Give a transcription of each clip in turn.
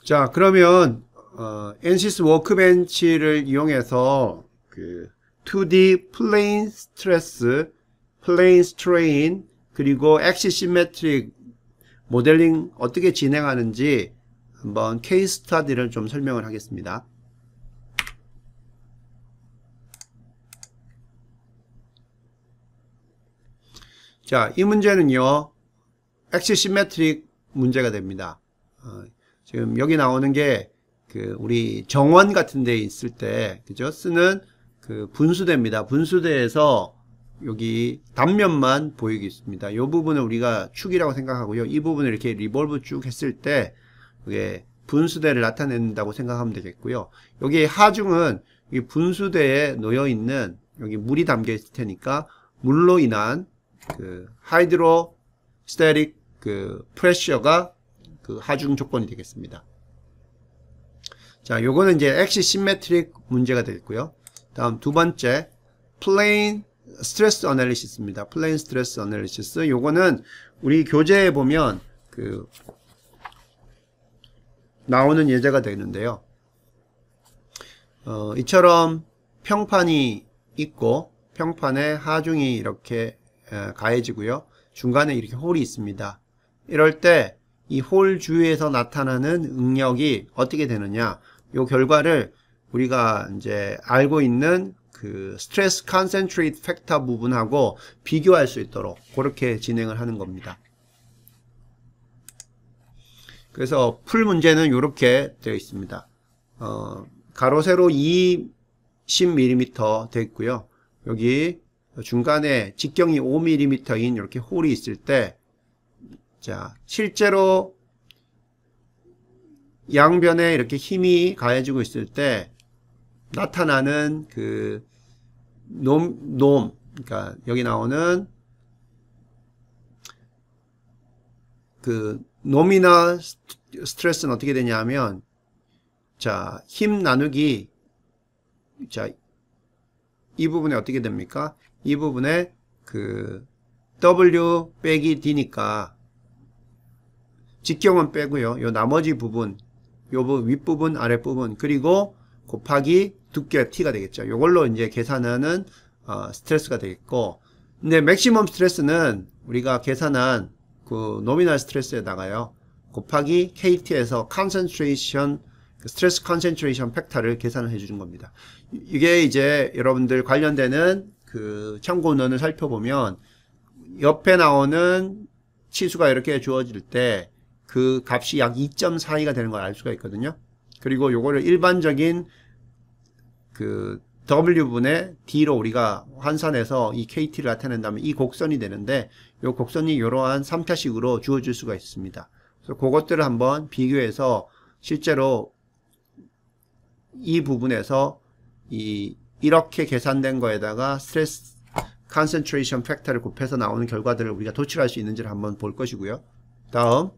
자, 그러면 NCS 워크벤치를 이용해서 그 2D 플레인 스트레스, 플레인 스트레인, 그리고 엑시시메트릭 모델링 어떻게 진행하는지 한번 케이스 스터디를 좀 설명을 하겠습니다. 자, 이 문제는요, 엑시시메트릭 문제가 됩니다. 지금 여기 나오는 게 우리 정원 같은 데 있을 때 그죠? 쓰는 그 분수대입니다. 분수대에서 여기 단면만 보이고 있습니다. 이 부분을 우리가 축이라고 생각하고요. 이 부분을 이렇게 리볼브 쭉 했을 때 이게 분수대를 나타낸다고 생각하면 되겠고요. 여기 하중은 이 분수대에 놓여 있는 여기 물이 담겨 있을 테니까 물로 인한 그 하이드로스태틱 그 프레셔가 그 하중 조건이 되겠습니다. 자, 요거는 이제 엑시시메트릭 문제가 되겠고요. 다음 두 번째, 플레인 스트레스 어널리시스입니다. 플레인 스트레스 어널리시스. 요거는 우리 교재에 보면 그 나오는 예제가 되는데요. 이처럼 평판이 있고 평판에 하중이 이렇게 가해지고요. 중간에 이렇게 홀이 있습니다. 이럴 때 이 홀 주위에서 나타나는 응력이 어떻게 되느냐? 요 결과를 우리가 이제 알고 있는 그 스트레스 컨센트레이트 팩터 부분하고 비교할 수 있도록 그렇게 진행을 하는 겁니다. 그래서 풀 문제는 이렇게 되어 있습니다. 가로 세로 20mm 되어 있고요. 여기 중간에 직경이 5mm인 이렇게 홀이 있을 때, 자, 실제로 양변에 이렇게 힘이 가해지고 있을 때 나타나는 그 그러니까 여기 나오는 그 노미널 스트레스는 어떻게 되냐면, 자, 힘 나누기, 자, 이 부분에 어떻게 됩니까? 이 부분에 그 W 빼기 D니까 직경은 빼고요. 요 나머지 부분, 요 윗부분, 아랫부분, 그리고 곱하기 두께 T가 되겠죠. 요걸로 이제 계산하는 스트레스가 되겠고, 근데 맥시멈 스트레스는 우리가 계산한 그 노미널 스트레스에다가요, 곱하기 KT에서 컨센트레이션, 스트레스 컨센트레이션 팩터를 계산을 해주는 겁니다. 이게 이제 여러분들 관련되는 그 참고문헌을 살펴보면 옆에 나오는 치수가 이렇게 주어질 때 그 값이 약 2.42가 되는 걸 알 수가 있거든요. 그리고 요거를 일반적인 그 W분의 D로 우리가 환산해서 이 KT를 나타낸다면 이 곡선이 되는데, 이 곡선이 이러한 3차식으로 주어질 수가 있습니다. 그래서 그것들을 한번 비교해서 실제로 이 부분에서 이렇게 계산된 거에다가 스트레스 컨센트레이션 팩터를 곱해서 나오는 결과들을 우리가 도출할 수 있는지를 한번 볼 것이고요. 다음,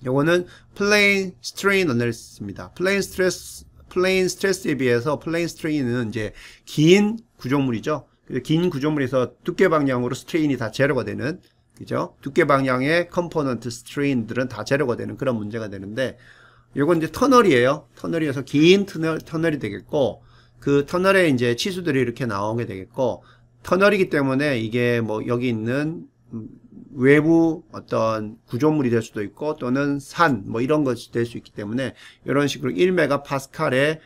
요거는 플레인 스트레인 어널리시스입니다. 플레인 스트레스에 비해서 플레인 스트레인은 이제 긴 구조물이죠. 긴 구조물에서 두께 방향으로 스트레인이 다 제로가 되는, 그죠? 두께 방향의 컴포넌트 스트레인들은 다 제로가 되는 그런 문제가 되는데, 요건 이제 터널이에요. 터널이어서 긴 터널이 되겠고, 그 터널에 이제 치수들이 이렇게 나오게 되겠고, 터널이기 때문에 이게 뭐 여기 있는 외부 어떤 구조물이 될 수도 있고, 또는 산 뭐 이런 것이 될 수 있기 때문에 이런 식으로 1MPa의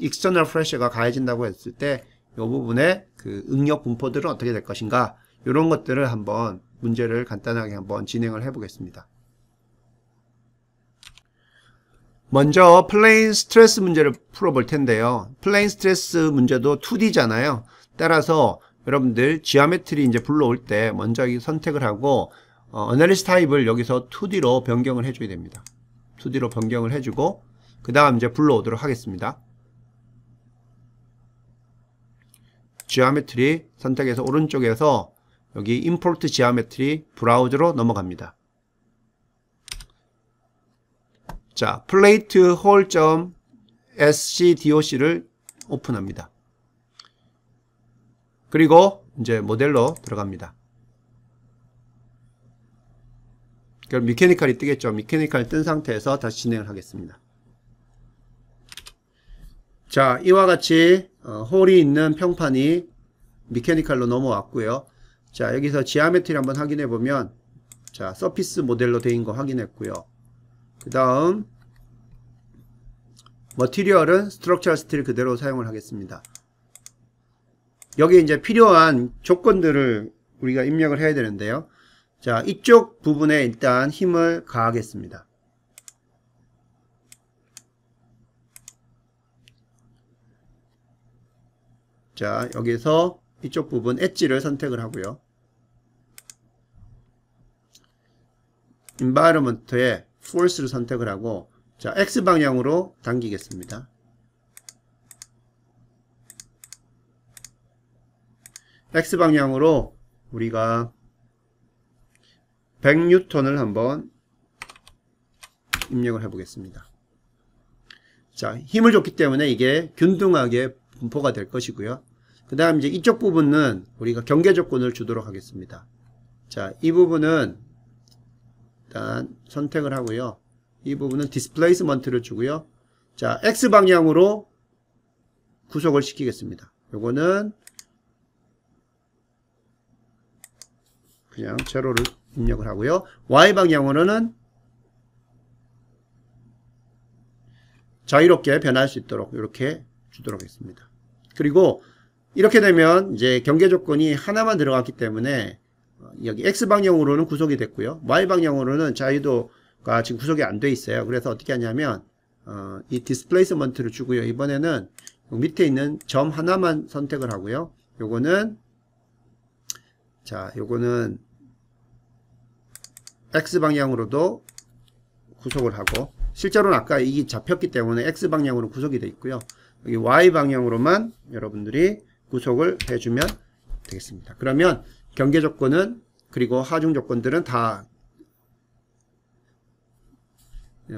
external pressure가 가해진다고 했을 때 이 부분에 그 응력 분포들은 어떻게 될 것인가, 이런 것들을 한번 문제를 간단하게 한번 진행을 해 보겠습니다. 먼저 플레인 스트레스 문제를 풀어볼 텐데요. 플레인 스트레스 문제도 2D잖아요. 따라서 여러분들 지오메트리 이제 불러올 때 먼저 이 선택을 하고 어널리시스 타입을 여기서 2D로 변경을 해줘야 됩니다. 2D로 변경을 해주고 그 다음 이제 불러오도록 하겠습니다. 지오메트리 선택해서 오른쪽에서 여기 임포트 지오메트리 브라우저로 넘어갑니다. 자, 플레이트 홀.scdoc를 오픈합니다. 그리고 이제 모델로 들어갑니다. 그럼 미케니컬이 뜨겠죠. 미케니컬 뜬 상태에서 다시 진행을 하겠습니다. 자, 이와 같이 홀이 있는 평판이 미케니컬로 넘어왔고요. 자, 여기서 지오메트리 한번 확인해 보면, 자, 서피스 모델로 되어 있는 거 확인했고요. 그 다음 머티리얼은 스트럭처럴 스틸 그대로 사용을 하겠습니다. 여기 이제 필요한 조건들을 우리가 입력을 해야 되는데요. 자, 이쪽 부분에 일단 힘을 가하겠습니다. 자, 여기서 이쪽 부분 엣지를 선택을 하고요. environment에 force를 선택을 하고, 자, X 방향으로 당기겠습니다. X 방향으로 우리가 100N을 한번 입력을 해 보겠습니다. 자, 힘을 줬기 때문에 이게 균등하게 분포가 될 것이고요. 그 다음 이제 이쪽 부분은 우리가 경계 조건을 주도록 하겠습니다. 자, 이 부분은 일단 선택을 하고요. 이 부분은 디스플레이스먼트를 주고요. 자, X 방향으로 구속을 시키겠습니다. 요거는 그냥 제로를 입력을 하고요. Y 방향으로는 자유롭게 변할 수 있도록 이렇게 주도록 하겠습니다. 그리고 이렇게 되면 이제 경계 조건이 하나만 들어갔기 때문에 여기 X 방향으로는 구속이 됐고요. Y 방향으로는 자유도가 지금 구속이 안 돼 있어요. 그래서 어떻게 하냐면 이 디스플레이스먼트를 주고요. 이번에는 밑에 있는 점 하나만 선택을 하고요. 요거는 자, 요거는 X 방향으로도 구속을 하고, 실제로는 아까 이게 잡혔기 때문에 X 방향으로 구속이 되어 있고요. 여기 Y 방향으로만 여러분들이 구속을 해주면 되겠습니다. 그러면 경계 조건은, 그리고 하중 조건들은 다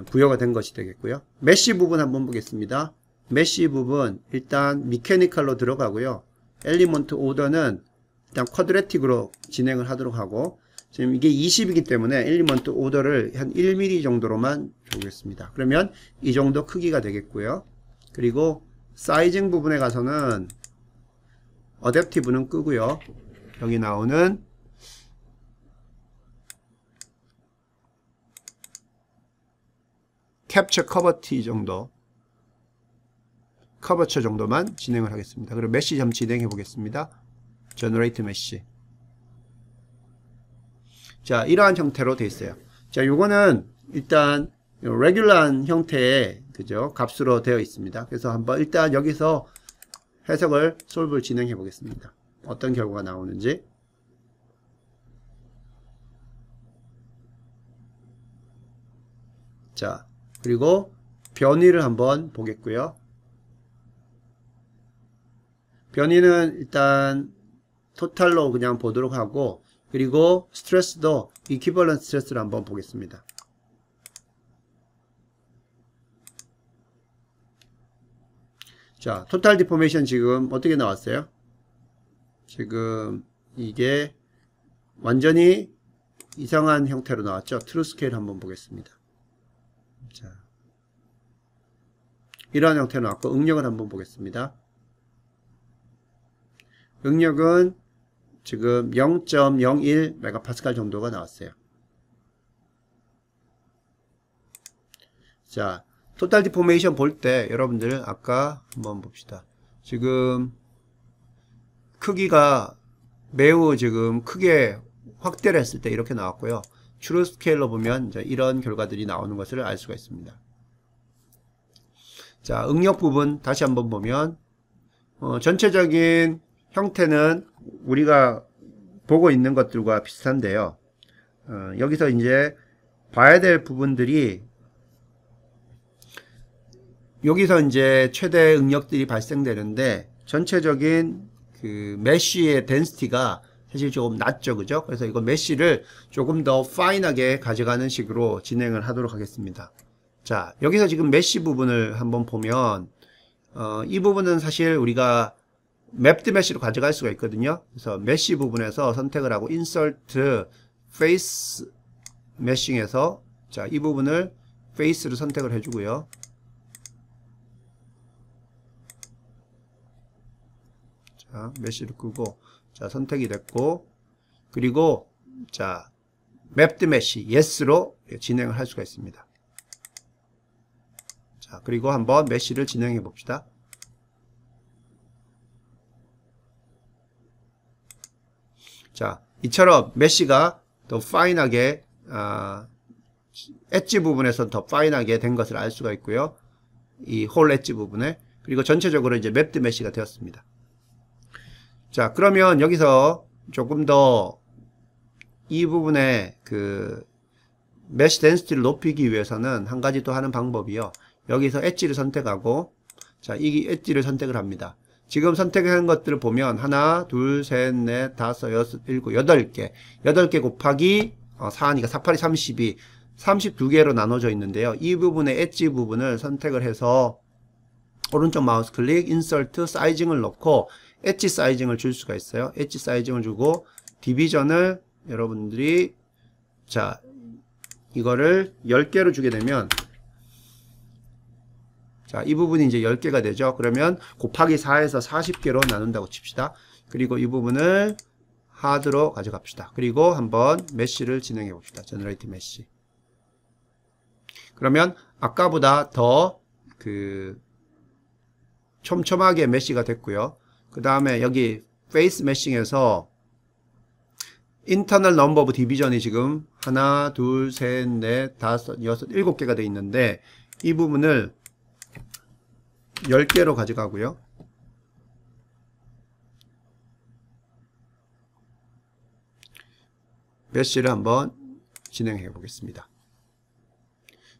부여가 된 것이 되겠고요. 메쉬 부분 한번 보겠습니다. 메쉬 부분 일단 미케니컬로 들어가고요. 엘리먼트 오더는 일단 쿼드레틱으로 진행을 하도록 하고, 지금 이게 20이기 때문에 엘리먼트 오더를 한 1mm 정도로만 주겠습니다. 그러면 이 정도 크기가 되겠고요. 그리고 사이징 부분에 가서는 어댑티브는 끄고요. 여기 나오는 캡처 커버티 정도, 커버처 정도만 진행을 하겠습니다. 그리고 메쉬 좀 진행해 보겠습니다. 제너레이트 메쉬. 자, 이러한 형태로 되어 있어요. 자, 요거는 일단 레귤러한 형태의 그죠 값으로 되어 있습니다. 그래서 한번 일단 여기서 해석을 솔브를 진행해 보겠습니다. 어떤 결과가 나오는지. 자, 그리고 변이를 한번 보겠고요. 변이는 일단 토탈로 그냥 보도록 하고, 그리고 스트레스도 이퀴벌런트 스트레스를 한번 보겠습니다. 자, 토탈 디포메이션 지금 어떻게 나왔어요? 지금 이게 완전히 이상한 형태로 나왔죠. 트루 스케일 한번 보겠습니다. 자, 이러한 형태로 나왔고, 응력을 한번 보겠습니다. 응력은 지금 0.01 메가파스칼 정도가 나왔어요. 자, 토탈 디포메이션 볼 때 여러분들 아까 한번 봅시다. 지금 크기가 매우 지금 크게 확대를 했을 때 이렇게 나왔고요. 트루 스케일로 보면 이제 이런 결과들이 나오는 것을 알 수가 있습니다. 자, 응력 부분 다시 한번 보면 전체적인 형태는 우리가 보고 있는 것들과 비슷한데요. 여기서 이제 봐야 될 부분들이, 여기서 이제 최대 응력들이 발생되는데, 전체적인 그 메쉬의 덴시티가 사실 조금 낮죠, 그죠? 그래서 이거 메쉬를 조금 더 파인하게 가져가는 식으로 진행을 하도록 하겠습니다. 자, 여기서 지금 메쉬 부분을 한번 보면, 이 부분은 사실 우리가 맵드 메쉬로 가져갈 수가 있거든요. 그래서 메쉬 부분에서 선택을 하고 insert face 메싱에서 자, 이 부분을 페이스를 선택을 해주고요. 자, 메쉬를 끄고 자, 선택이 됐고, 그리고 자, 맵드 메쉬 yes로 진행을 할 수가 있습니다. 자, 그리고 한번 메쉬를 진행해 봅시다. 자, 이처럼 메쉬가 더 파인하게 엣지 부분에서 더 파인하게 된 것을 알 수가 있고요. 이 홀 엣지 부분에. 그리고 전체적으로 이제 맵드 메쉬가 되었습니다. 자, 그러면 여기서 조금 더 이 부분에 그 메쉬 덴시티를 높이기 위해서는 한 가지 또 하는 방법이요. 여기서 엣지를 선택하고, 자, 이 엣지를 선택을 합니다. 지금 선택한 것들을 보면 하나, 둘, 셋, 넷, 다섯, 여섯, 일곱, 8개. 8개 곱하기 4하니까 4, 8이 32. 32개로 나눠져 있는데요. 이 부분의 엣지 부분을 선택을 해서 오른쪽 마우스 클릭, 인서트, 사이징을 넣고 엣지 사이징을 줄 수가 있어요. 엣지 사이징을 주고 디비전을 여러분들이 자, 이거를 10개로 주게 되면 자, 이 부분이 이제 10개가 되죠. 그러면 곱하기 4에서 40개로 나눈다고 칩시다. 그리고 이 부분을 하드로 가져갑시다. 그리고 한번 메쉬를 진행해 봅시다. 제너레이트 메쉬. 그러면 아까보다 더 그 촘촘하게 메쉬가 됐고요. 그 다음에 여기 페이스 메싱에서 인터널 넘버 오브 디비전이 지금 하나, 둘, 셋, 넷, 다섯, 여섯, 7개가 되어 있는데 이 부분을 10개로 가져가고요. 메쉬를 한번 진행해 보겠습니다.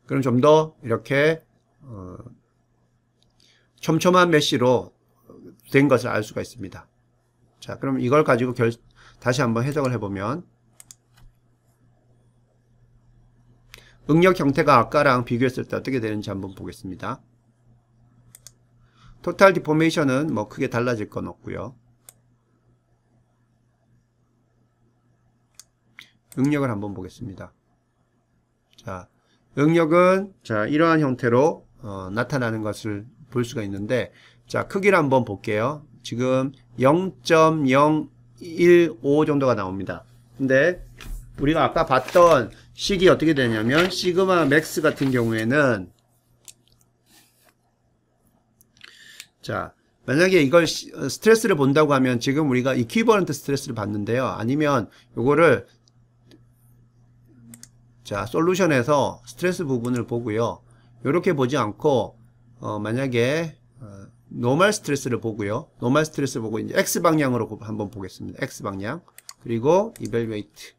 그럼 좀 더 이렇게 촘촘한 메쉬로 된 것을 알 수가 있습니다. 자, 그럼 이걸 가지고 다시 한번 해석을 해보면 응력 형태가 아까랑 비교했을 때 어떻게 되는지 한번 보겠습니다. 토탈 디포메이션은 뭐 크게 달라질 건 없고요. 응력을 한번 보겠습니다. 자, 응력은 자, 이러한 형태로 나타나는 것을 볼 수가 있는데, 자, 크기를 한번 볼게요. 지금 0.015 정도가 나옵니다. 근데 우리가 아까 봤던 식이 어떻게 되냐면 시그마 맥스 같은 경우에는 자, 만약에 이걸 스트레스를 본다고 하면 지금 우리가 이퀴버런트 스트레스를 봤는데요. 아니면 요거를 자, 솔루션에서 스트레스 부분을 보고요. 요렇게 보지 않고 만약에 노멀 스트레스를 보고요. 노멀 스트레스 보고 이제 X 방향으로 한번 보겠습니다. X 방향. 그리고 이벨루에이트.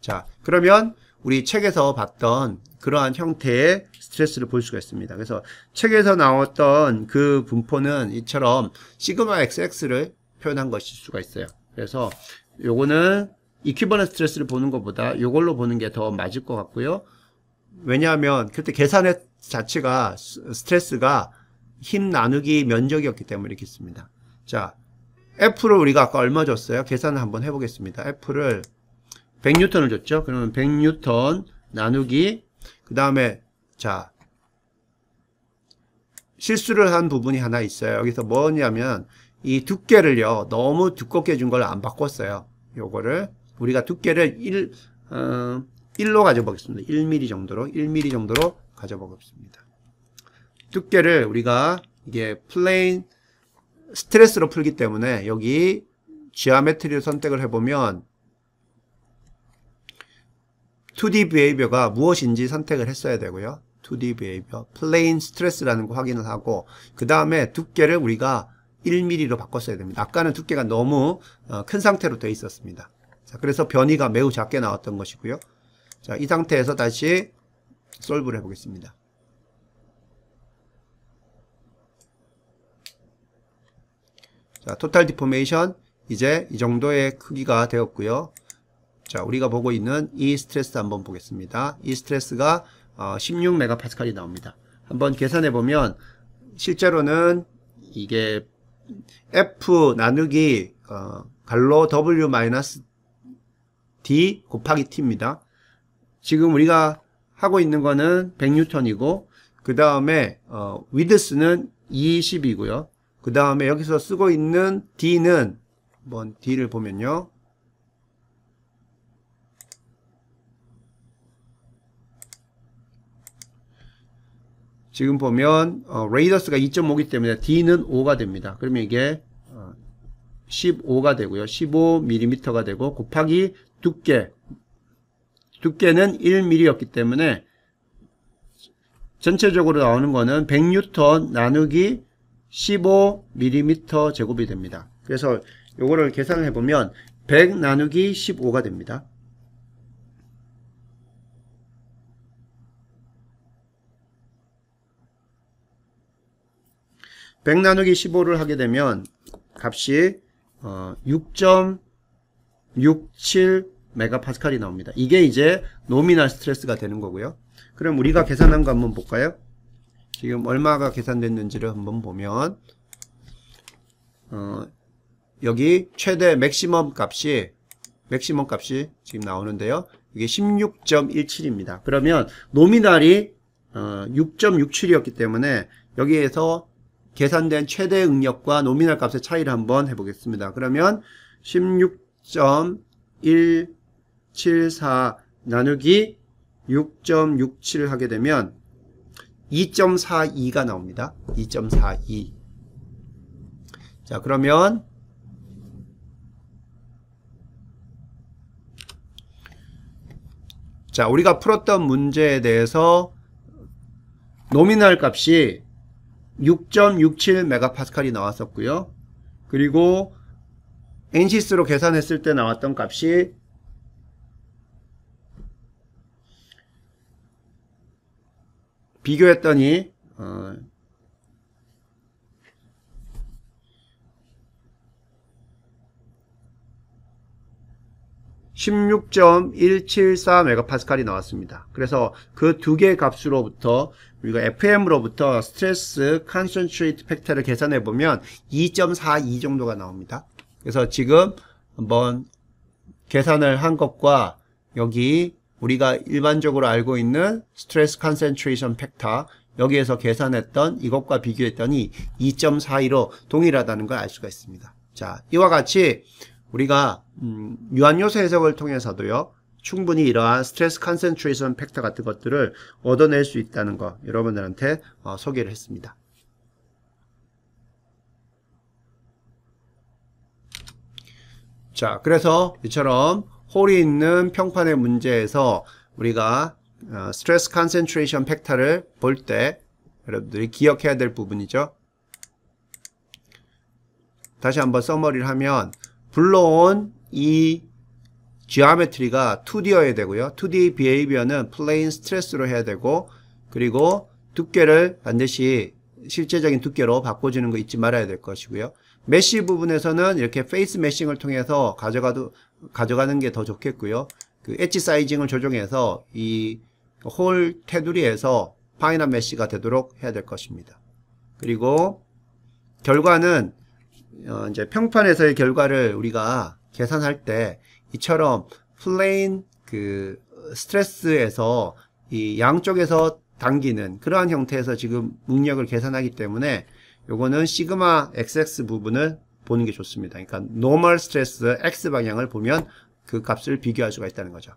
자, 그러면 우리 책에서 봤던 그러한 형태의 스트레스를 볼 수가 있습니다. 그래서 책에서 나왔던 그 분포는 이처럼 시그마 XX를 표현한 것일 수가 있어요. 그래서 요거는 이퀴버넌트 스트레스를 보는 것보다 요걸로 보는 게 더 맞을 것 같고요. 왜냐하면 그때 계산의 자체가 스트레스가 힘 나누기 면적이었기 때문에 이렇게 있습니다. 자, F를 우리가 아까 얼마 줬어요? 계산을 한번 해보겠습니다. F를 100N을 줬죠? 그러면 100N 나누기 그 다음에 자, 실수를 한 부분이 하나 있어요. 여기서 뭐냐면 이 두께를요, 너무 두껍게 준 걸 안 바꿨어요. 요거를 우리가 두께를 1로 가져보겠습니다. 1mm 정도로 1mm 정도로 가져보겠습니다. 두께를 우리가 이게 플레인 스트레스로 풀기 때문에 여기 지오메트리를 선택을 해보면 2D behavior가 무엇인지 선택을 했어야 되고요. 2D behavior, 플레인 스트레스라는 거 확인을 하고 그 다음에 두께를 우리가 1mm로 바꿨어야 됩니다. 아까는 두께가 너무 큰 상태로 되어 있었습니다. 자, 그래서 변이가 매우 작게 나왔던 것이고요. 자, 이 상태에서 다시 솔브를 해보겠습니다. 자, 토탈 디포메이션 이제 이 정도의 크기가 되었고요. 자, 우리가 보고 있는 이 스트레스 한번 보겠습니다. 이 스트레스가 16메가파스칼이 나옵니다. 한번 계산해 보면 실제로는 이게 F 나누기 갈로 W 마이너스 D 곱하기 T입니다. 지금 우리가 하고 있는 거는 100N이고 그 다음에 위드스는 20이고요. 그 다음에 여기서 쓰고 있는 D는 한번 D를 보면요. 지금 보면 레이더스가 2.5이기 때문에 D는 5가 됩니다. 그러면 이게 15가 되고요. 15mm가 되고 곱하기 두께는 1mm였기 때문에 전체적으로 나오는 거는 100N 나누기 15mm 제곱이 됩니다. 그래서 요거를 계산을 해보면 100 나누기 15가 됩니다. 100 나누기 15를 하게 되면 값이 6.67 메가파스칼이 나옵니다. 이게 이제 노미널 스트레스가 되는 거고요. 그럼 우리가 계산한 거 한번 볼까요? 지금 얼마가 계산됐는지를 한번 보면 여기 최대 맥시멈 값이 지금 나오는데요. 이게 16.17입니다. 그러면 노미널이 6.67이었기 때문에 여기에서 계산된 최대 응력과 노미널 값의 차이를 한번 해보겠습니다. 그러면 16.174 나누기 6.67을 하게 되면 2.42가 나옵니다. 2.42. 자, 그러면 자, 우리가 풀었던 문제에 대해서 노미널 값이 6.67 메가파스칼이 나왔었고요. 그리고 ANSYS로 계산했을 때 나왔던 값이 비교했더니 16.174 메가파스칼이 나왔습니다. 그래서 그 두 개의 값으로부터 우리가 FM으로부터 스트레스 컨센트레이트 팩터를 계산해 보면 2.42 정도가 나옵니다. 그래서 지금 한번 계산을 한 것과 여기 우리가 일반적으로 알고 있는 스트레스 컨센트레이션 팩터 여기에서 계산했던 이것과 비교했더니 2.42로 동일하다는 걸 알 수가 있습니다. 자, 이와 같이 우리가 유한요소 해석을 통해서도요 충분히 이러한 스트레스 컨센트레이션 팩터 같은 것들을 얻어낼 수 있다는 거 여러분들한테 소개를 했습니다. 자, 그래서 이처럼 홀이 있는 평판의 문제에서 우리가 스트레스 컨센트레이션 팩터를 볼 때 여러분들이 기억해야 될 부분이죠. 다시 한번 서머리를 하면 불러온 이 지오메트리가 2D여야 되고요. 2D 비헤이비어는 플레인 스트레스로 해야 되고 그리고 두께를 반드시 실제적인 두께로 바꿔주는 거 잊지 말아야 될 것이고요. 메쉬 부분에서는 이렇게 페이스 메싱을 통해서 가져가는 게 더 좋겠고요. 그 엣지 사이징을 조정해서 이 홀 테두리에서 파이널 메쉬가 되도록 해야 될 것입니다. 그리고 결과는 이제 평판에서의 결과를 우리가 계산할 때 이처럼 플레인 그 스트레스에서 이 양쪽에서 당기는 그러한 형태에서 지금 응력을 계산하기 때문에 요거는 시그마 XX 부분을 보는 게 좋습니다. 그러니까 노멀 스트레스 X 방향을 보면 그 값을 비교할 수가 있다는 거죠.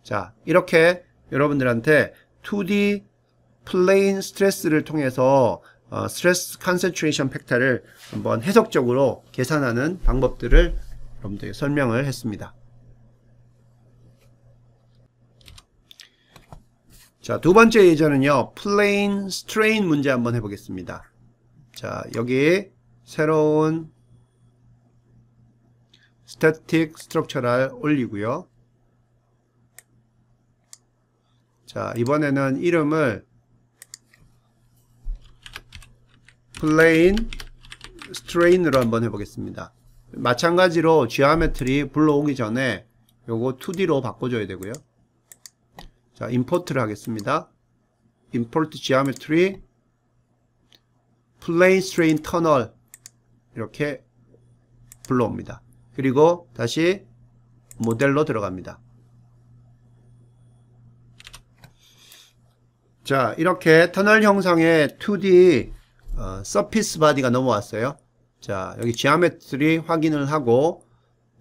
자, 이렇게 여러분들한테 2D 플레인 스트레스를 통해서 스트레스 컨센트레이션 팩터를 한번 해석적으로 계산하는 방법들을 여러분들에게 설명을 했습니다. 자, 두 번째 예제는요, 플레인 스트레인 문제 한번 해보겠습니다. 자, 여기 새로운 스태틱 스트럭처를 올리고요. 자, 이번에는 이름을 플레인 스트레인으로 한번 해보겠습니다. 마찬가지로 지오메트리 불러오기 전에 요거 2D로 바꿔줘야 되고요. 자, 임포트를 하겠습니다. import geometry plane strain tunnel 이렇게 불러옵니다. 그리고 다시 모델로 들어갑니다. 자, 이렇게 터널 형상의 2D 서피스 바디가 넘어왔어요. 자, 여기 지오메트리 확인을 하고,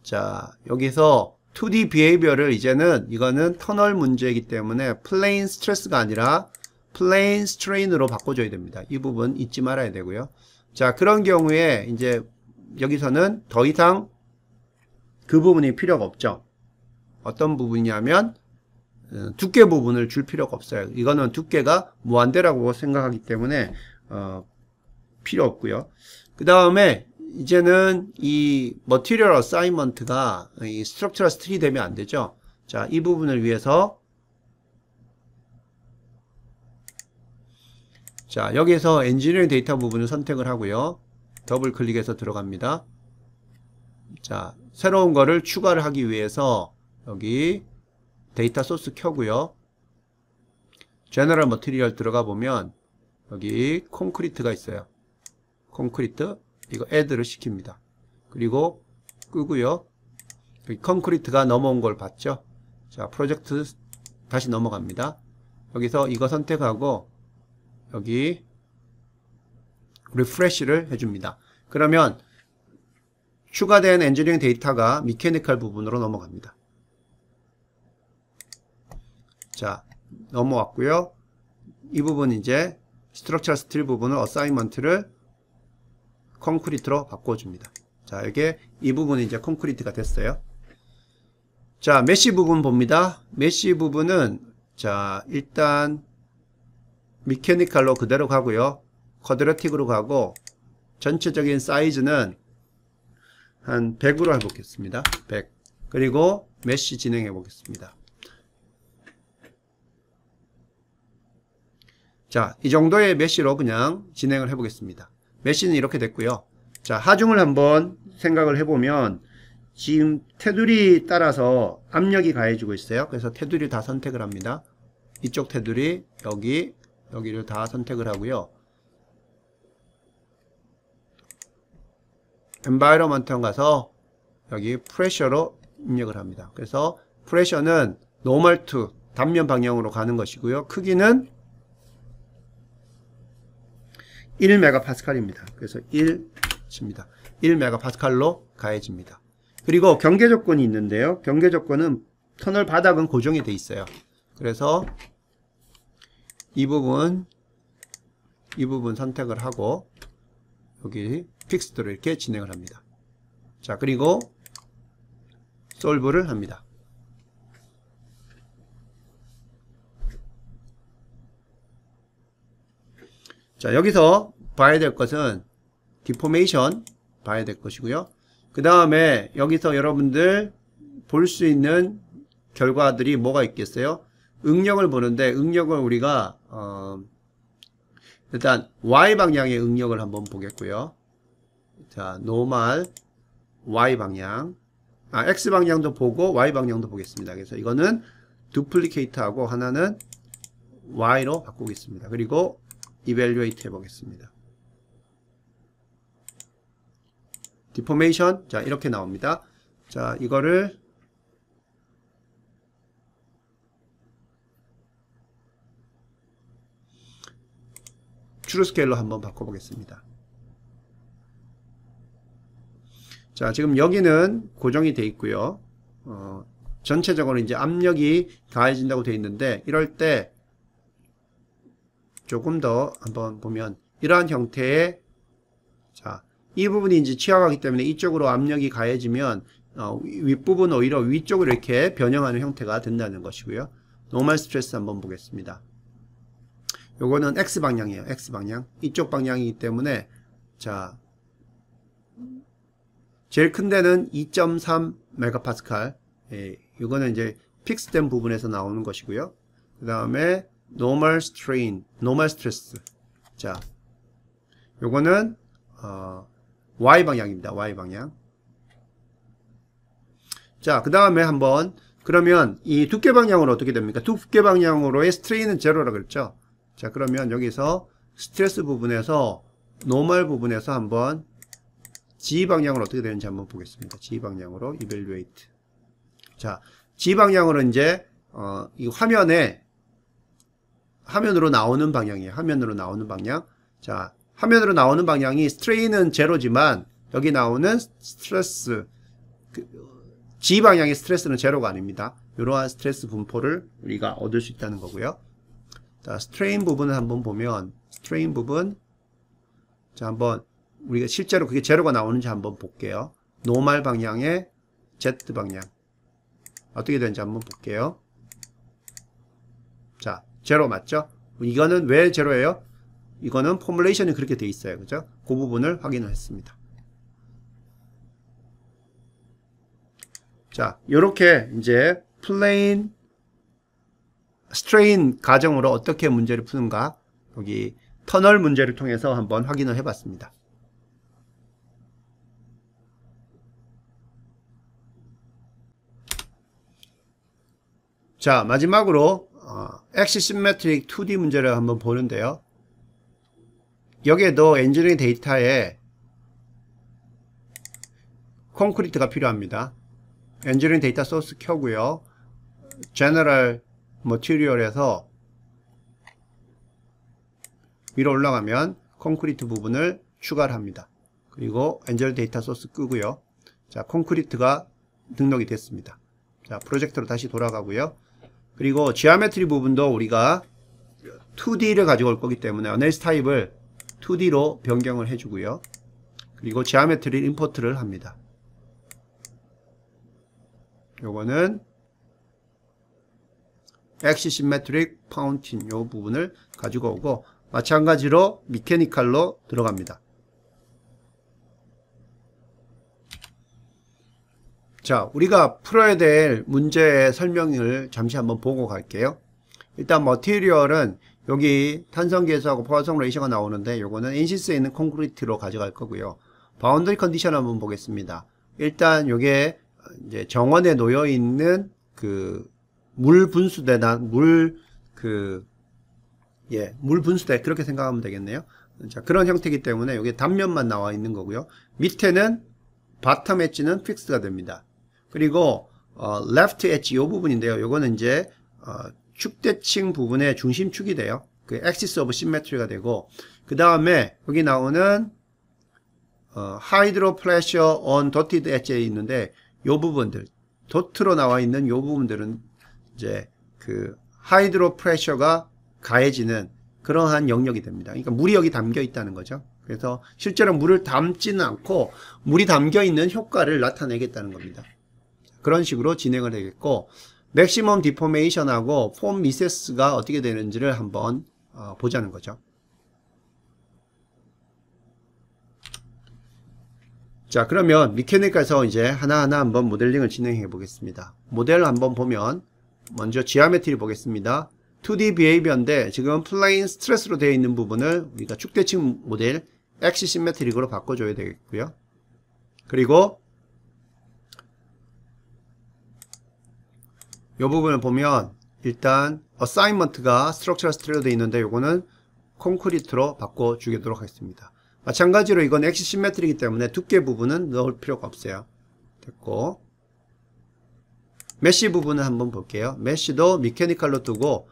자, 여기서 2D 비헤이비어를 이제는 이거는 터널 문제이기 때문에 플레인 스트레스가 아니라 플레인 스트레인으로 바꿔줘야 됩니다. 이 부분 잊지 말아야 되고요. 자, 그런 경우에 이제 여기서는 더 이상 그 부분이 필요가 없죠. 어떤 부분이냐면 두께 부분을 줄 필요가 없어요. 이거는 두께가 무한대라고 생각하기 때문에 필요 없고요. 그 다음에 이제는 이 머티리얼 어사이먼트가 이 스트럭처럴 스틸이 되면 안 되죠. 자, 이 부분을 위해서 자, 여기에서 엔지니어링 데이터 부분을 선택을 하고요. 더블 클릭해서 들어갑니다. 자, 새로운 거를 추가를 하기 위해서 여기 데이터 소스 켜고요. 제너럴 머티리얼 들어가 보면 여기 콘크리트가 있어요. 콘크리트 이거 애드를 시킵니다. 그리고 끄고요. 여기 콘크리트가 넘어온 걸 봤죠. 자, 프로젝트 다시 넘어갑니다. 여기서 이거 선택하고 여기 리프레시를 해줍니다. 그러면 추가된 엔지니어링 데이터가 미케니컬 부분으로 넘어갑니다. 자, 넘어왔고요. 이 부분 이제 스트럭처럴 스틸 부분을 어사이먼트를 콘크리트로 바꿔줍니다. 자, 이게 이 부분이 이제 콘크리트가 됐어요. 자, 메쉬 부분 봅니다. 메쉬 부분은 자, 일단 미케니컬로 그대로 가고요. 쿼드라틱으로 가고 전체적인 사이즈는 한 100으로 해보겠습니다. 100. 그리고 메쉬 진행해 보겠습니다. 자, 이 정도의 메쉬로 그냥 진행을 해보겠습니다. 메쉬는 이렇게 됐고요. 자, 하중을 한번 생각을 해보면 지금 테두리 따라서 압력이 가해지고 있어요. 그래서 테두리 다 선택을 합니다. 이쪽 테두리, 여기를 다 선택을 하고요. 엔바이러먼트에 가서 여기 프레셔로 입력을 합니다. 그래서 프레셔는 노멀 투 단면 방향으로 가는 것이고요. 크기는 1메가파스칼입니다. 그래서 1 칩니다. 1메가파스칼로 가해집니다. 그리고 경계 조건이 있는데요. 경계 조건은 터널 바닥은 고정이 돼 있어요. 그래서 이 부분 선택을 하고 여기 픽스드로 이렇게 진행을 합니다. 자, 그리고 솔브를 합니다. 자, 여기서 봐야 될 것은 디포메이션 봐야 될 것이고요. 그 다음에 여기서 여러분들 볼 수 있는 결과들이 뭐가 있겠어요? 응력을 보는데 응력을 우리가 일단 Y방향의 응력을 한번 보겠고요. 자, 노멀 Y방향, X방향도 보고 Y방향도 보겠습니다. 그래서 이거는 두플리케이트하고 하나는 Y로 바꾸겠습니다. 그리고 이벨리웨이트 해보겠습니다. 디포메이션, 자, 이렇게 나옵니다. 자, 이거를 트루 스케일로 한번 바꿔보겠습니다. 자, 지금 여기는 고정이 되어 있고요. 전체적으로 이제 압력이 가해진다고 되어 있는데, 이럴 때 조금 더 한번 보면 이러한 형태의, 자, 이 부분이 이제 치아가기 때문에 이쪽으로 압력이 가해지면 윗부분 오히려 위쪽으로 이렇게 변형하는 형태가 된다는 것이고요. 노멀 스트레스 한번 보겠습니다. 요거는 X방향이에요. X방향. 이쪽 방향이기 때문에, 자, 제일 큰 데는 2.3 메가파스칼. 예, 이거는 이제 픽스된 부분에서 나오는 것이고요. 그 다음에 normal strain, normal stress. 자, 요거는 Y 방향입니다. Y 방향. 자, 그 다음에 한번 그러면 이 두께 방향으로 어떻게 됩니까? 두께 방향으로의 스트레인은 제로라 그랬죠. 자, 그러면 여기서 스트레스 부분에서 노멀 부분에서 한번 G 방향으로 어떻게 되는지 한번 보겠습니다. G 방향으로 evaluate. 자, G 방향으로 이제 이 화면에 화면으로 나오는 방향이에요. 화면으로 나오는 방향. 자, 화면으로 나오는 방향이 스트레인은 제로지만 여기 나오는 스트레스 G 방향의 스트레스는 제로가 아닙니다. 이러한 스트레스 분포를 우리가 얻을 수 있다는 거고요. 자, 스트레인 부분을 한번 보면 스트레인 부분 자, 한번 우리가 실제로 그게 제로가 나오는지 한번 볼게요. 노멀 방향의 Z 방향 어떻게 되는지 한번 볼게요. 자, 제로 맞죠? 이거는 왜 제로예요? 이거는 포뮬레이션이 그렇게 돼 있어요. 그죠? 그 부분을 확인을 했습니다. 자, 요렇게 이제 플레인 스트레인 가정으로 어떻게 문제를 푸는가 여기 터널 문제를 통해서 한번 확인을 해 봤습니다. 자, 마지막으로 엑시시메트릭 2D 문제를 한번 보는데요. 여기에도 엔지니어링 데이터에 콘크리트가 필요합니다. 엔지니어링 데이터 소스 켜고요. 제너럴 머티리얼에서 위로 올라가면 콘크리트 부분을 추가를 합니다. 그리고 엔지니어링 데이터 소스 끄고요. 자, 콘크리트가 등록이 됐습니다. 자, 프로젝트로 다시 돌아가고요. 그리고 지오메트리 부분도 우리가 2D를 가지고 올 거기 때문에 어네이스 타입을 2D로 변경을 해주고요. 그리고 지오메트리 임포트를 합니다. 요거는 엑시시메트릭 파운틴 요 부분을 가지고 오고 마찬가지로 미케니컬로 들어갑니다. 자, 우리가 풀어야 될 문제의 설명을 잠시 한번 보고 갈게요. 일단 머티리얼은 여기 탄성계수하고 포화성 레이셔가 나오는데 요거는 인시스에 있는 콘크리트로 가져갈 거고요. 바운더리 컨디션 한번 보겠습니다. 일단 요게 이제 정원에 놓여 있는 그 물 분수대나 물 분수대 그렇게 생각하면 되겠네요. 자, 그런 형태이기 때문에 여기 단면만 나와 있는 거고요. 밑에는 바텀 엣지는 픽스가 됩니다. 그리고 레프트 엣지 이 부분인데요. 요거는 이제 축대층 부분의 중심축이 돼요. 그 액시스 오브 시메트리가 되고 그 다음에 여기 나오는 하이드로 프레셔 on dotted 엣지에 있는데 요 부분들 도트로 나와 있는 요 부분들은 이제 그 하이드로 프레셔가 가해지는 그러한 영역이 됩니다. 그러니까 물이 여기 담겨 있다는 거죠. 그래서 실제로 물을 담지는 않고 물이 담겨 있는 효과를 나타내겠다는 겁니다. 그런 식으로 진행을 되겠고 맥시멈 디포메이션하고 폼 미세스가 어떻게 되는지를 한번 보자는 거죠. 자, 그러면 미케닉에서 이제 하나하나 한번 모델링을 진행해 보겠습니다. 모델을 한번 보면 먼저 지오메트리 보겠습니다. 2D 비헤이비어인데 지금 플레인 스트레스로 되어 있는 부분을 우리가 축대층 모델 엑시시메트릭으로 바꿔줘야 되겠고요. 그리고 이 부분을 보면 일단 어사인먼트가 스트럭처럴 스트레로 되어 있는데 요거는 콘크리트로 바꿔주도록 하겠습니다. 마찬가지로 이건 엑시시메트리이기 때문에 두께 부분은 넣을 필요가 없어요. 됐고 메쉬 부분을 한번 볼게요. 메쉬도 미케니컬로 두고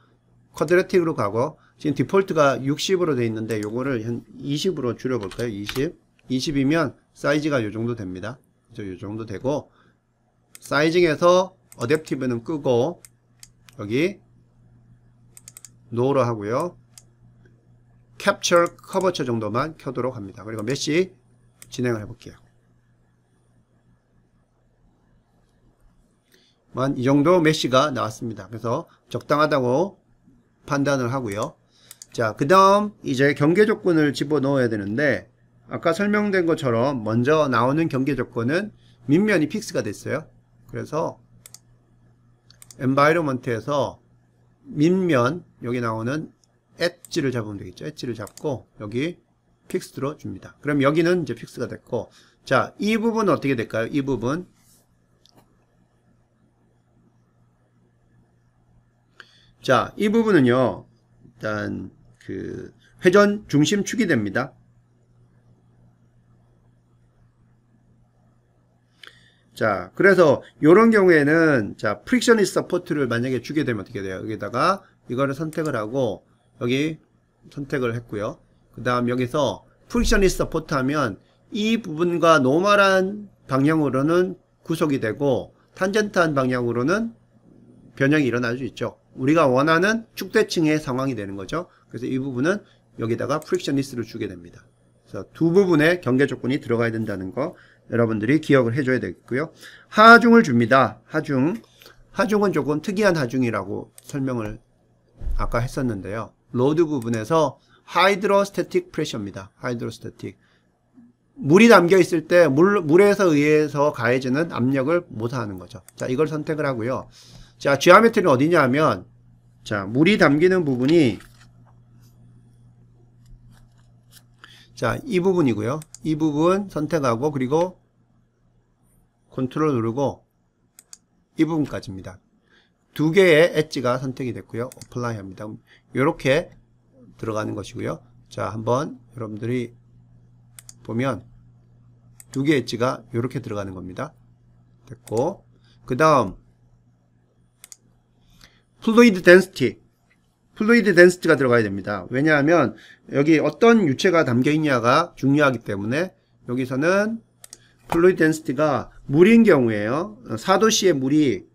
쿼드레틱으로 가고 지금 디폴트가 60으로 되어 있는데 요거를 한 20으로 줄여볼까요? 20이면 사이즈가 요 정도 됩니다. 요 정도 되고 사이징에서 어댑티브는 끄고 여기 노로 하고요. 캡처 커버처 정도만 켜도록 합니다. 그리고 메쉬 진행을 해볼게요. 이 정도 메쉬가 나왔습니다. 그래서 적당하다고 판단을 하고요. 자, 그 다음 이제 경계 조건을 집어넣어야 되는데 아까 설명된 것처럼 먼저 나오는 경계 조건은 밑면이 픽스가 됐어요. 그래서 environment에서 밑면 여기 나오는 엣지를 잡으면 되겠죠. 엣지를 잡고 여기 픽스로 줍니다. 그럼 여기는 이제 픽스가 됐고 자, 이 부분은 어떻게 될까요? 이 부분 자, 이 부분은요 일단 그 회전 중심축이 됩니다. 자, 그래서 이런 경우에는 자 프릭셔니스 서포트를 만약에 주게 되면 어떻게 돼요? 여기다가 이거를 선택을 하고 여기 선택을 했고요. 그 다음 여기서 프릭션리스 서포트 하면 이 부분과 노멀한 방향으로는 구속이 되고 탄젠트한 방향으로는 변형이 일어날 수 있죠. 우리가 원하는 축대층의 상황이 되는 거죠. 그래서 이 부분은 여기다가 프릭션리스를 주게 됩니다. 그래서 두 부분의 경계 조건이 들어가야 된다는 거 여러분들이 기억을 해줘야 되겠고요. 하중을 줍니다. 하중은 조금 특이한 하중이라고 설명을 아까 했었는데요. 로드 부분에서 하이드로스태틱 프레셔입니다. 하이드로스태틱. 물이 담겨 있을 때 물에서 의해서 가해지는 압력을 모사하는 거죠. 자, 이걸 선택을 하고요. 자, 지오메트리는 어디냐 하면, 자, 물이 담기는 부분이, 자, 이 부분이고요. 이 부분 선택하고, 그리고 컨트롤 누르고, 이 부분까지입니다. 두 개의 엣지가 선택이 됐고요. 어플라이 합니다. 이렇게 들어가는 것이고요. 자, 한번 여러분들이 보면 두 개의 엣지가 이렇게 들어가는 겁니다. 됐고, 그 다음 플루이드 덴시티가 들어가야 됩니다. 왜냐하면 여기 어떤 유체가 담겨 있냐가 중요하기 때문에 여기서는 플루이드 덴시티가 물인 경우에요. 4도씨의 물이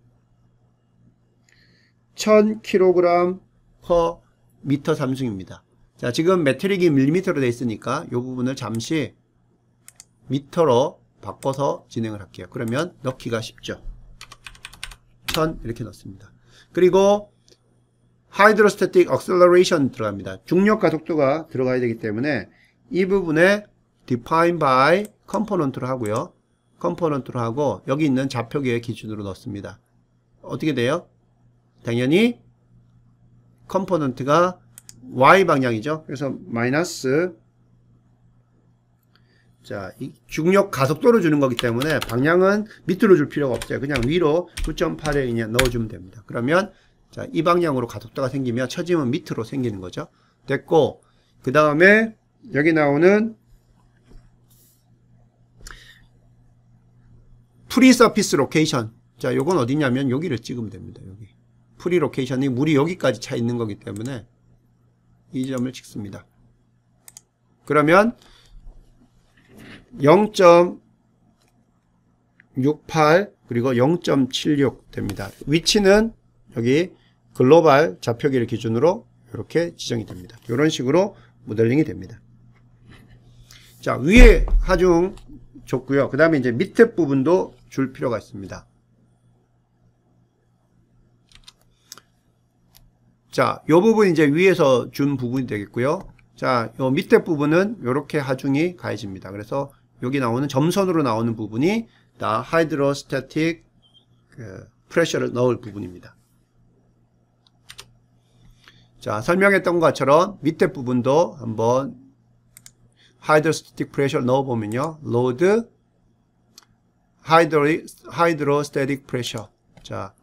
1000kg per 미터 삼승입니다. 자, 지금 메트릭이 밀리미터로 되어 있으니까 이 부분을 잠시 미터로 바꿔서 진행을 할게요. 그러면 넣기가 쉽죠. 1000 이렇게 넣습니다. 그리고 하이드로스태틱 액셀러레이션 들어갑니다. 중력 가속도가 들어가야 되기 때문에 이 부분에 define by 컴포넌트로 하고요. 컴포넌트로 하고 여기 있는 좌표계의 기준으로 넣습니다. 어떻게 돼요? 당연히 컴포넌트가 Y 방향이죠. 그래서 마이너스, 자, 이 중력 가속도로 주는 거기 때문에 방향은 밑으로 줄 필요가 없어요. 그냥 위로 9.8에 그냥 넣어주면 됩니다. 그러면 자, 이 방향으로 가속도가 생기면 처짐은 밑으로 생기는 거죠. 됐고, 그 다음에 여기 나오는 프리 서피스 로케이션. 자, 요건 어디냐면 여기를 찍으면 됩니다. 여기. 프리 로케이션이 물이 여기까지 차 있는 거기 때문에 이 점을 찍습니다. 그러면 0.68 그리고 0.76 됩니다. 위치는 여기 글로벌 좌표기를 기준으로 이렇게 지정이 됩니다. 이런 식으로 모델링이 됩니다. 자, 위에 하중 줬고요. 그 다음에 이제 밑에 부분도 줄 필요가 있습니다. 자, 요 부분 이제 위에서 준 부분이 되겠고요. 자, 요 밑에 부분은 이렇게 하중이 가해집니다. 그래서 여기 나오는 점선으로 나오는 부분이 다 하이드로스태틱 프레셔를 넣을 부분입니다. 자, 설명했던 것처럼 밑에 부분도 한번 하이드로스태틱 프레셔를 넣어보면요. 로드 하이드로스태틱 프레셔. 자,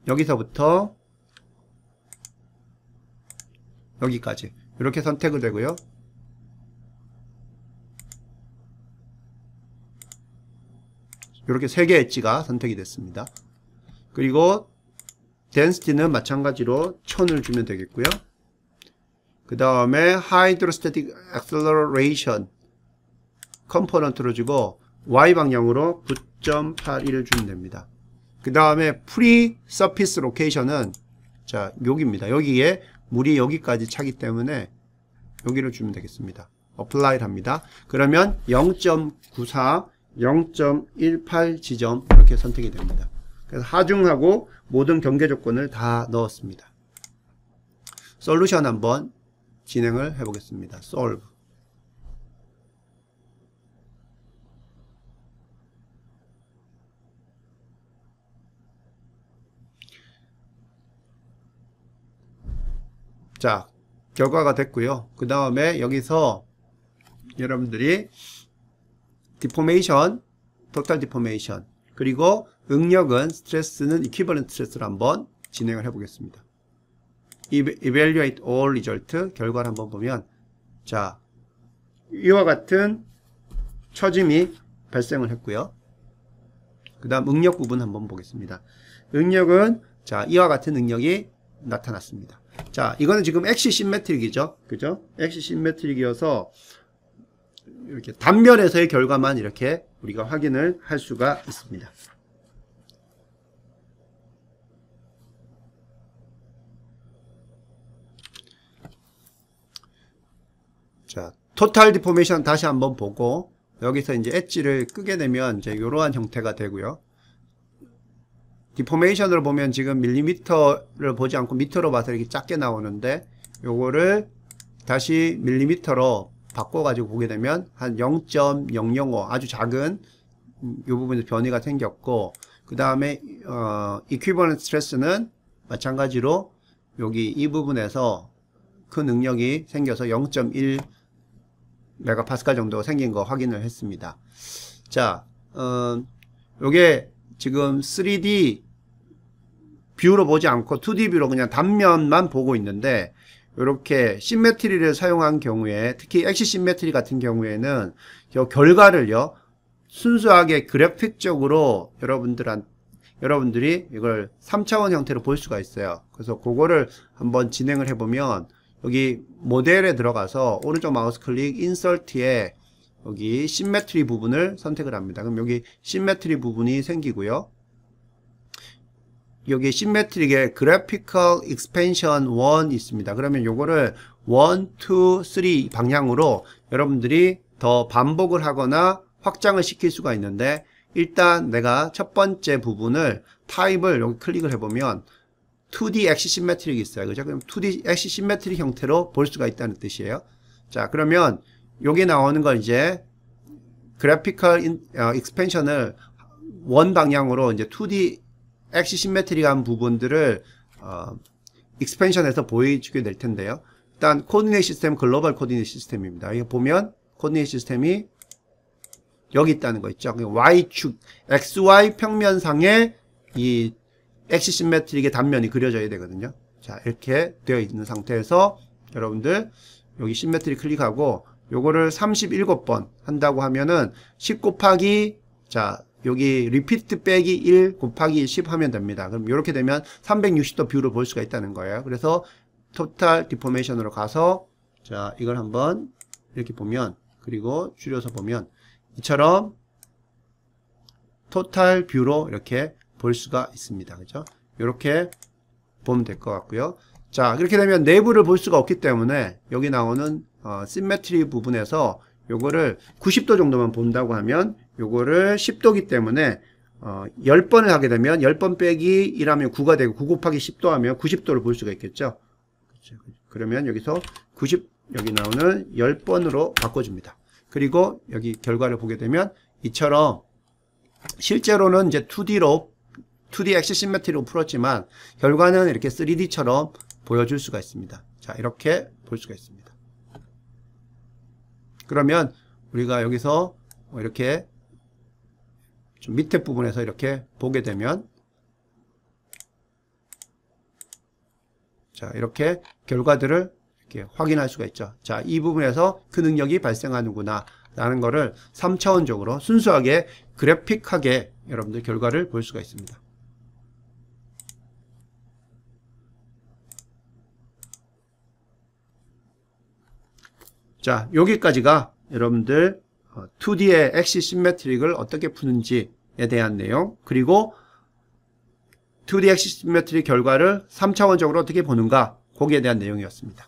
여기서부터 여기까지 이렇게 선택을 되고요. 이렇게 세 개의 엣지가 선택이 됐습니다. 그리고 덴시티는 마찬가지로 1000을 주면 되겠고요. 그 다음에 하이드로스태틱 액셀러레이션 컴포넌트로 주고 Y 방향으로 9.81을 주면 됩니다. 그 다음에 프리 서피스 로케이션은 자, 여기입니다. 여기에 물이 여기까지 차기 때문에 여기를 주면 되겠습니다. 어플라이를 합니다. 그러면 0.94, 0.18 지점 이렇게 선택이 됩니다. 그래서 하중하고 모든 경계 조건을 다 넣었습니다. 솔루션 한번 진행을 해보겠습니다. solve. 자, 결과가 됐고요. 그 다음에 여기서 여러분들이 디포메이션, 토탈 디포메이션, 그리고 응력은 스트레스는 이퀴벌런트 스트레스를 한번 진행을 해보겠습니다. Evaluate all result 결과를 한번 보면 자, 이와 같은 처짐이 발생을 했고요. 그 다음 응력 부분 한번 보겠습니다. 응력은 자, 이와 같은 응력이 나타났습니다. 자, 이거는 지금 엑시 심메트릭이죠. 그죠? 엑시 심메트릭이어서 이렇게 단면에서의 결과만 이렇게 우리가 확인을 할 수가 있습니다. 자, 토탈 디포메이션 다시 한번 보고 여기서 이제 엣지를 끄게 되면 이제 이러한 형태가 되고요. 디포메이션으로 보면 지금 밀리미터를 보지 않고 미터로 봐서 이렇게 작게 나오는데 요거를 다시 밀리미터로 바꿔가지고 보게 되면 한 0.005 아주 작은 요 부분에 변이가 생겼고, 그 다음에 이퀴버넌트 스트레스는 마찬가지로 여기 이 부분에서 그 능력이 생겨서 0.1 메가파스칼 정도 생긴 거 확인을 했습니다. 자, 요게 지금 3D 뷰로 보지 않고 2D 뷰로 그냥 단면만 보고 있는데, 이렇게 심메트리를 사용한 경우에, 특히 엑시 심메트리 같은 경우에는 이 결과를요 순수하게 그래픽적으로 여러분들이 이걸 3차원 형태로 볼 수가 있어요. 그래서 그거를 한번 진행을 해보면, 여기 모델에 들어가서 오른쪽 마우스 클릭 인설트에 여기 심메트리 부분을 선택을 합니다. 그럼 여기 심메트리 부분이 생기고요. 여기 심메트릭의 그래피컬 익스펜션 1 있습니다. 그러면 요거를 1, 2, 3 방향으로 여러분들이 더 반복을 하거나 확장을 시킬 수가 있는데, 일단 내가 첫 번째 부분을 타입을 여기 클릭을 해보면 2D 엑시 심메트릭이 있어요. 그죠? 그럼 2D 엑시 심메트릭 형태로 볼 수가 있다는 뜻이에요. 자, 그러면 여기 나오는 걸 이제 그래피컬 익스펜션을 원 방향으로 이제 2D 엑시 심메트릭한 부분들을 익스펜션해서 보여주게 될 텐데요. 일단 코디네이트 시스템 글로벌 코디네이트 시스템입니다. 이거 보면 코디네이트 시스템이 여기 있다는 거 있죠. Y축, XY 평면상에 이 엑시 심메트릭의 단면이 그려져야 되거든요. 자, 이렇게 되어 있는 상태에서 여러분들 여기 심메트릭 클릭하고 요거를 37번 한다고 하면은 10 곱하기, 자, 여기 리피트 빼기 1 곱하기 10 하면 됩니다. 그럼 이렇게 되면 360도 뷰를 볼 수가 있다는 거예요. 그래서 토탈 디포메이션으로 가서, 자, 이걸 한번 이렇게 보면, 그리고 줄여서 보면 이처럼 토탈 뷰로 이렇게 볼 수가 있습니다. 그죠? 이렇게 보면 될 것 같고요. 자, 그렇게 되면 내부를 볼 수가 없기 때문에 여기 나오는 시메트리 부분에서 요거를 90도 정도만 본다고 하면, 요거를 10도기 때문에 10번을 하게 되면 10번 빼기 1하면 9가 되고, 9 곱하기 10도 하면 90도를 볼 수가 있겠죠. 그렇죠. 그러면 여기서 90, 여기 나오는 10번으로 바꿔줍니다. 그리고 여기 결과를 보게 되면 이처럼, 실제로는 이제 2D 엑시 심메트리로 풀었지만 결과는 이렇게 3D처럼 보여줄 수가 있습니다. 자, 이렇게 볼 수가 있습니다. 그러면 우리가 여기서 이렇게 좀 밑에 부분에서 이렇게 보게 되면, 자, 이렇게 결과들을 이렇게 확인할 수가 있죠. 자, 이 부분에서 그 능력이 발생하는구나 라는 거를 3차원적으로 순수하게 그래픽하게 여러분들 결과를 볼 수가 있습니다. 자, 여기까지가 여러분들 2D의 엑시 심메트릭을 어떻게 푸는지에 대한 내용, 그리고 2D 엑시 심메트릭 결과를 3차원적으로 어떻게 보는가, 거기에 대한 내용이었습니다.